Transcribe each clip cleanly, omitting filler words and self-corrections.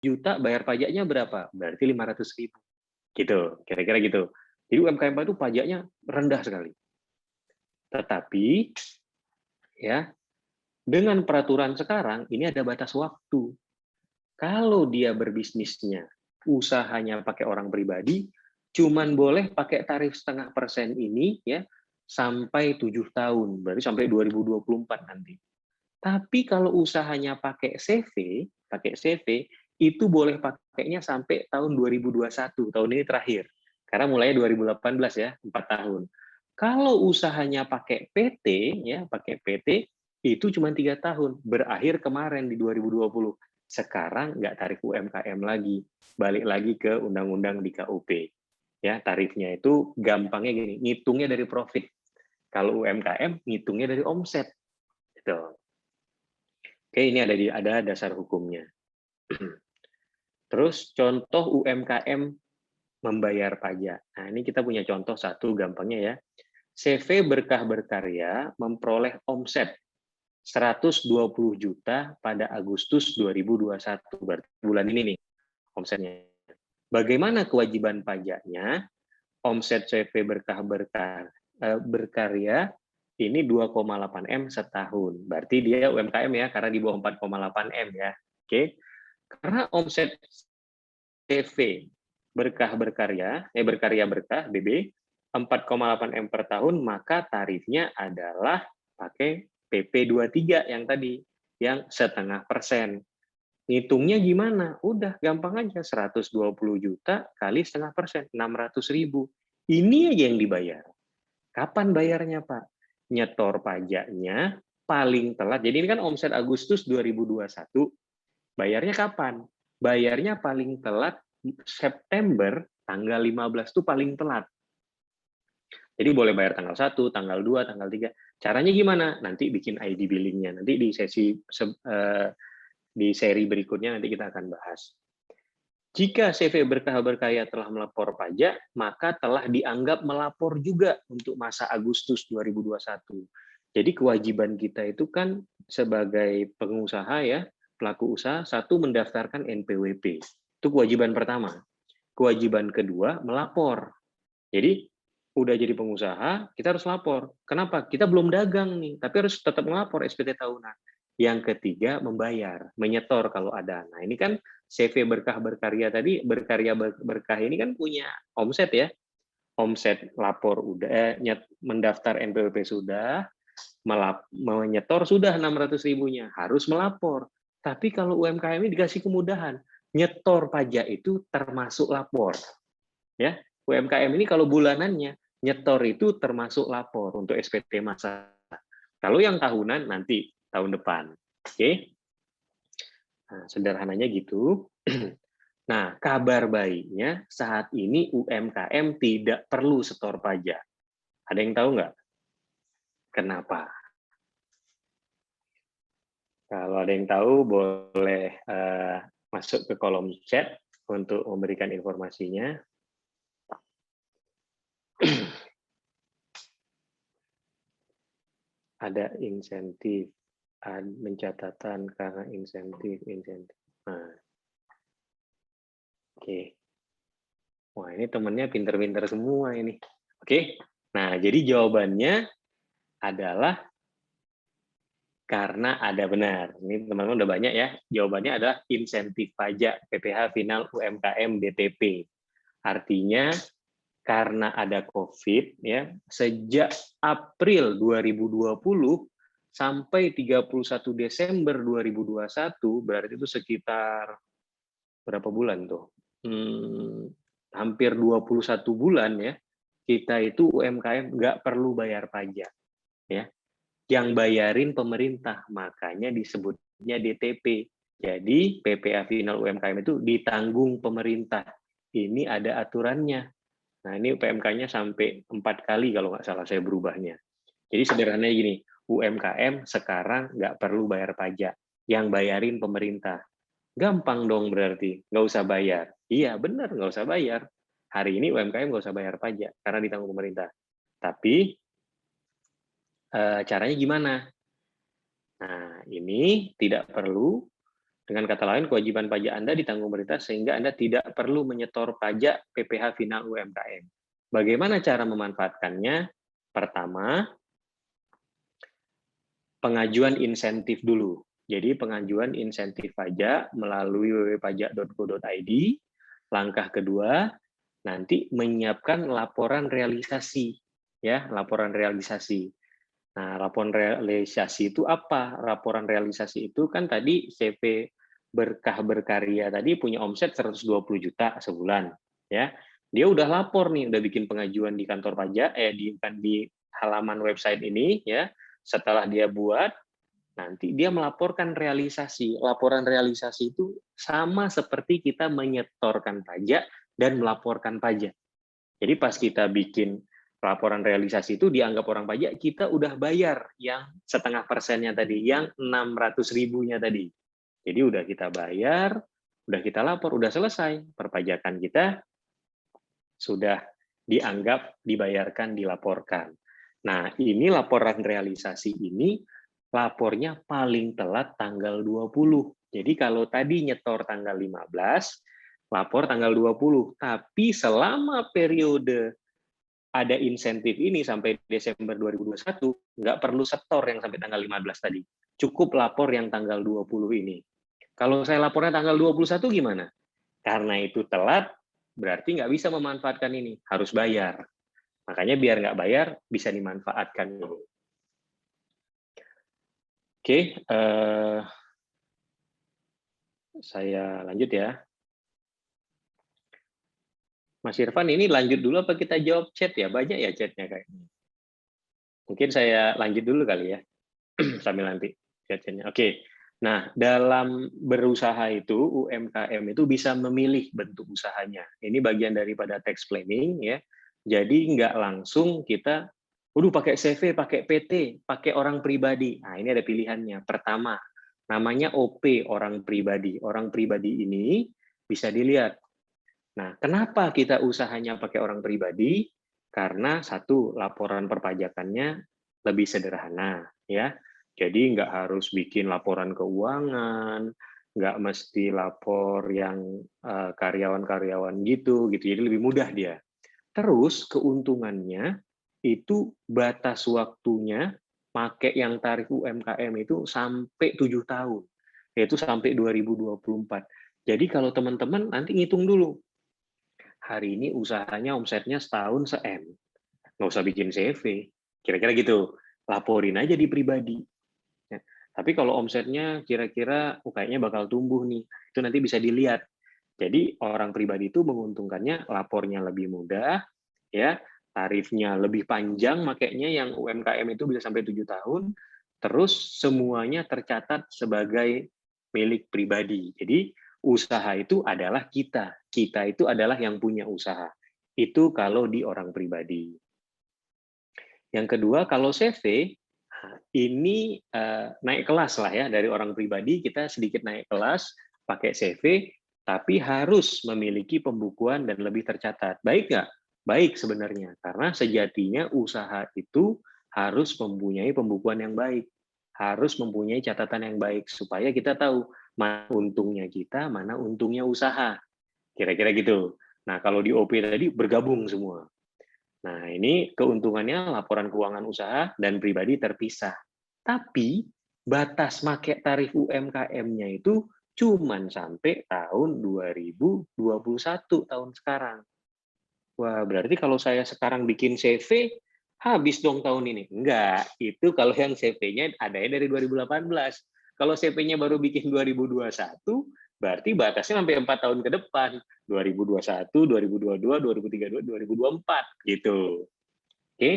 juta, bayar pajaknya berapa? Berarti 500.000. Gitu, kira-kira gitu. Jadi UMKM itu pajaknya rendah sekali. Tetapi ya, dengan peraturan sekarang ini ada batas waktu. Kalau dia berbisnisnya usahanya pakai orang pribadi, cuman boleh pakai tarif 0,5% ini ya sampai 7 tahun, berarti sampai 2024 nanti. Tapi kalau usahanya pakai CV itu boleh pakainya sampai tahun 2021, tahun ini terakhir. Karena mulai 2018 ya, 4 tahun. Kalau usahanya pakai PT ya, pakai PT itu cuma 3 tahun, berakhir kemarin di 2020. Sekarang nggak tarif UMKM lagi, balik lagi ke undang-undang di KUP. Ya, tarifnya itu gampangnya gini, ngitungnya dari profit. Kalau UMKM ngitungnya dari omset. Gitu. Oke, ini ada dasar hukumnya. Terus contoh UMKM membayar pajak. Nah, ini kita punya contoh satu gampangnya ya. CV Berkah Berkarya memperoleh omset 120 juta pada Agustus 2021, berarti bulan ini nih omsetnya. Bagaimana kewajiban pajaknya? Omset CV Berkarya ini 2,8 M setahun. Berarti dia UMKM ya, karena di bawah 4,8 M ya. Oke. Karena omset CV Berkah Berkarya, Berkarya Berkah BB 4,8 M per tahun, maka tarifnya adalah pakai PP 23 yang tadi, yang 0,5%. Ngitungnya gimana? Udah gampang aja, 120 juta kali 0,5%, 600.000. Ini aja yang dibayar. Kapan bayarnya, Pak? Nyetor pajaknya paling telat. Jadi ini kan omset Agustus 2021, bayarnya kapan? Bayarnya paling telat September, tanggal 15 itu paling telat. Jadi boleh bayar tanggal 1, tanggal 2, tanggal 3. Caranya gimana? Nanti bikin ID billing-nya. Nanti di seri berikutnya nanti kita akan bahas. Jika CV Berkah Berkarya telah melapor pajak, maka telah dianggap melapor juga untuk masa Agustus 2021. Jadi kewajiban kita itu kan sebagai pengusaha ya, pelaku usaha, satu mendaftarkan NPWP. Itu kewajiban pertama. Kewajiban kedua, melapor. Jadi udah jadi pengusaha, kita harus lapor. Kenapa? Kita belum dagang nih, tapi harus tetap melapor SPT tahunan. Yang ketiga, membayar, menyetor kalau ada. Nah, ini kan CV Berkah Berkarya tadi, Berkarya Berkah ini kan punya omset ya. Omset lapor udah, mendaftar NPWP sudah, menyetor sudah 600.000-nya, harus melapor. Tapi kalau UMKM ini dikasih kemudahan, nyetor pajak itu termasuk lapor. Ya, UMKM ini kalau bulanannya nyetor itu termasuk lapor untuk SPT masa. Kalau yang tahunan nanti tahun depan. Oke. Nah, sederhananya gitu. Nah, kabar baiknya saat ini UMKM tidak perlu setor pajak. Ada yang tahu nggak? Kenapa? Kalau ada yang tahu, boleh masuk ke kolom chat untuk memberikan informasinya. Ada insentif, mencatatan karena insentif. Nah, oke. Wah, ini temennya pinter-pinter semua ini. Oke. Nah, jadi jawabannya adalah karena ada benar. Ini teman-teman udah banyak ya. Jawabannya adalah insentif pajak PPh final UMKM DTP. Artinya karena ada COVID ya, sejak April 2020 sampai 31 Desember 2021, berarti itu sekitar berapa bulan tuh? Hampir 21 bulan ya, kita itu UMKM nggak perlu bayar pajak. Ya. Yang bayarin pemerintah, makanya disebutnya DTP. Jadi PPh final UMKM itu ditanggung pemerintah. Ini ada aturannya. Nah, ini PMK-nya sampai 4 kali kalau nggak salah saya berubahnya. Jadi sederhananya gini, UMKM sekarang nggak perlu bayar pajak. Yang bayarin pemerintah. Gampang dong berarti, nggak usah bayar. Iya, benar, nggak usah bayar. Hari ini UMKM nggak usah bayar pajak, karena ditanggung pemerintah. Tapi, caranya gimana? Nah, ini tidak perlu, Dengan kata lain, kewajiban pajak Anda ditanggung pemerintah sehingga Anda tidak perlu menyetor pajak PPh final UMKM. Bagaimana cara memanfaatkannya? Pertama, pengajuan insentif dulu. Jadi pengajuan insentif pajak melalui www.pajak.go.id. Langkah kedua, nanti menyiapkan laporan realisasi. Ya, laporan realisasi. Nah, laporan realisasi itu apa? Laporan realisasi itu kan tadi CV Berkah Berkarya tadi punya omset 120 juta sebulan, ya. Dia udah lapor nih, udah bikin pengajuan di kantor pajak, di halaman website ini, ya. Setelah dia buat, nanti dia melaporkan realisasi. Laporan realisasi itu sama seperti kita menyetorkan pajak dan melaporkan pajak. Jadi pas kita bikin laporan realisasi itu dianggap orang pajak, kita udah bayar yang setengah persennya tadi, yang 600 ribunya tadi. Jadi udah kita bayar, udah kita lapor, udah selesai. Perpajakan kita sudah dianggap dibayarkan, dilaporkan. Nah, ini laporan realisasi ini, lapornya paling telat tanggal 20. Jadi kalau tadi nyetor tanggal 15, lapor tanggal 20. Tapi selama periode ada insentif ini sampai Desember 2021, nggak perlu setor yang sampai tanggal 15 tadi. Cukup lapor yang tanggal 20 ini. Kalau saya lapornya tanggal 21 gimana? Karena itu telat, berarti nggak bisa memanfaatkan ini, harus bayar. Makanya biar nggak bayar, bisa dimanfaatkan. Oke, saya lanjut ya. Mas Irfan, ini lanjut dulu apa kita jawab chat ya? Banyak ya chatnya kayaknya. Mungkin saya lanjut dulu kali ya, sambil nanti chatnya. Oke, nah dalam berusaha itu, UMKM itu bisa memilih bentuk usahanya. Ini bagian daripada tax planning ya. Jadi nggak langsung kita, pakai CV, pakai PT, pakai orang pribadi. Nah ini ada pilihannya. Pertama, namanya OP, orang pribadi. Orang pribadi ini bisa dilihat. Nah, kenapa kita usahanya pakai orang pribadi? Karena satu, laporan perpajakannya lebih sederhana, ya. Jadi nggak harus bikin laporan keuangan, nggak mesti lapor yang karyawan-karyawan gitu. Jadi lebih mudah dia. Terus keuntungannya itu batas waktunya pakai yang tarif UMKM itu sampai 7 tahun, yaitu sampai 2024. Jadi kalau teman-teman nanti ngitung dulu, hari ini usahanya omsetnya setahun se-M, nggak usah bikin CV, kira-kira gitu, laporin aja di pribadi. Ya. Tapi kalau omsetnya kira-kira kayaknya bakal tumbuh nih, itu nanti bisa dilihat. Jadi orang pribadi itu menguntungkannya lapornya lebih mudah, ya, tarifnya lebih panjang, makanya yang UMKM itu bisa sampai 7 tahun, terus semuanya tercatat sebagai milik pribadi. Jadi usaha itu adalah kita itu adalah yang punya usaha. Itu kalau di orang pribadi. Yang kedua, kalau CV, ini naik kelas lah ya, dari orang pribadi kita sedikit naik kelas, pakai CV, tapi harus memiliki pembukuan dan lebih tercatat. Baik nggak? Baik sebenarnya, karena sejatinya usaha itu harus mempunyai pembukuan yang baik, harus mempunyai catatan yang baik, supaya kita tahu mana untungnya kita, mana untungnya usaha. Kira-kira gitu. Nah, kalau di OP tadi bergabung semua. Nah, ini keuntungannya laporan keuangan usaha dan pribadi terpisah. Tapi batas make tarif UMKM-nya itu cuman sampai tahun 2021, tahun sekarang. Wah, berarti kalau saya sekarang bikin CV, habis dong tahun ini. Enggak, itu kalau yang CV-nya adanya dari 2018. Kalau CV-nya baru bikin 2021, berarti batasnya sampai 4 tahun ke depan. 2021, 2022, 2032, 2024 gitu. Oke.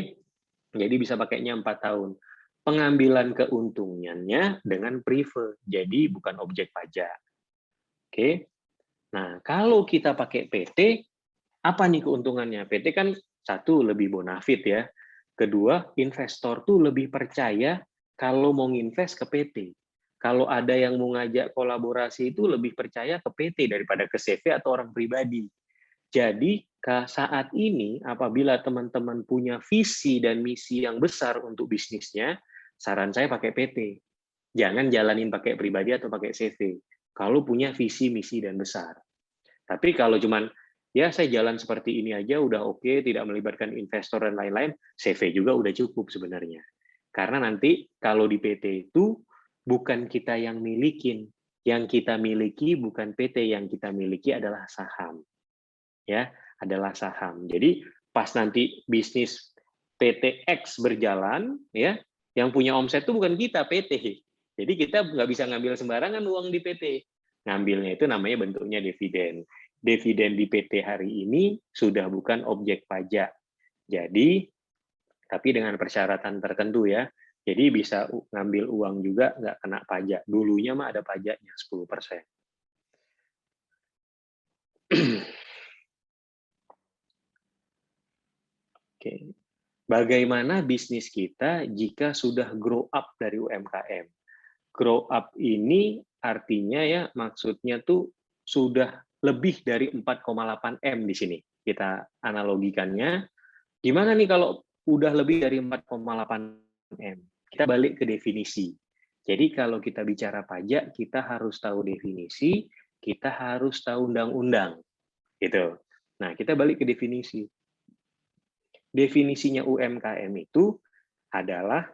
Jadi bisa pakainya 4 tahun. Pengambilan keuntungannya dengan prive. Jadi bukan objek pajak. Oke. Nah, kalau kita pakai PT, apa nih keuntungannya? PT kan satu lebih bonafit ya. Kedua, investor tuh lebih percaya kalau mau nginvest ke PT. Kalau ada yang mau ngajak kolaborasi itu lebih percaya ke PT daripada ke CV atau orang pribadi. Jadi saat ini apabila teman-teman punya visi dan misi yang besar untuk bisnisnya, saran saya pakai PT. Jangan jalanin pakai pribadi atau pakai CV. kalau punya visi, misi, dan besar. Tapi kalau cuman, ya saya jalan seperti ini aja udah oke, tidak melibatkan investor dan lain-lain, CV juga udah cukup sebenarnya. Karena nanti kalau di PT itu bukan kita yang milikin, yang kita miliki bukan PT, yang kita miliki adalah saham. Ya, adalah saham. Jadi pas nanti bisnis PT X berjalan, ya, yang punya omset itu bukan kita, PT. Jadi kita nggak bisa ngambil sembarangan uang di PT. Ngambilnya itu namanya bentuknya dividen. Dividen di PT hari ini sudah bukan objek pajak. Jadi, tapi dengan persyaratan tertentu ya. Jadi bisa ngambil uang juga nggak kena pajak. Dulunya mah ada pajaknya 10%. Oke. Bagaimana bisnis kita jika sudah grow up dari UMKM? Grow up ini artinya ya maksudnya tuh sudah lebih dari 4,8 M di sini. Kita analogikannya. Gimana nih kalau udah lebih dari 4,8 M? Kita balik ke definisi. Jadi kalau kita bicara pajak, kita harus tahu definisi, kita harus tahu undang-undang. Gitu. Nah, kita balik ke definisi. Definisinya UMKM itu adalah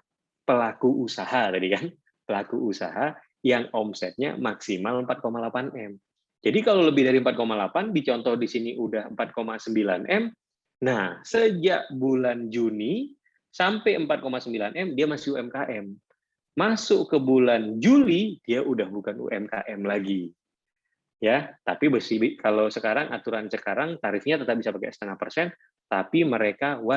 pelaku usaha tadi kan, pelaku usaha yang omsetnya maksimal 4,8 M. Jadi kalau lebih dari 4,8, dicontoh di sini udah 4,9 M. Nah, sejak bulan Juni sampai 4,9 M dia masih UMKM. Masuk ke bulan Juli dia udah bukan UMKM lagi. Ya, tapi kalau sekarang aturan sekarang tarifnya tetap bisa pakai 0,5%, tapi mereka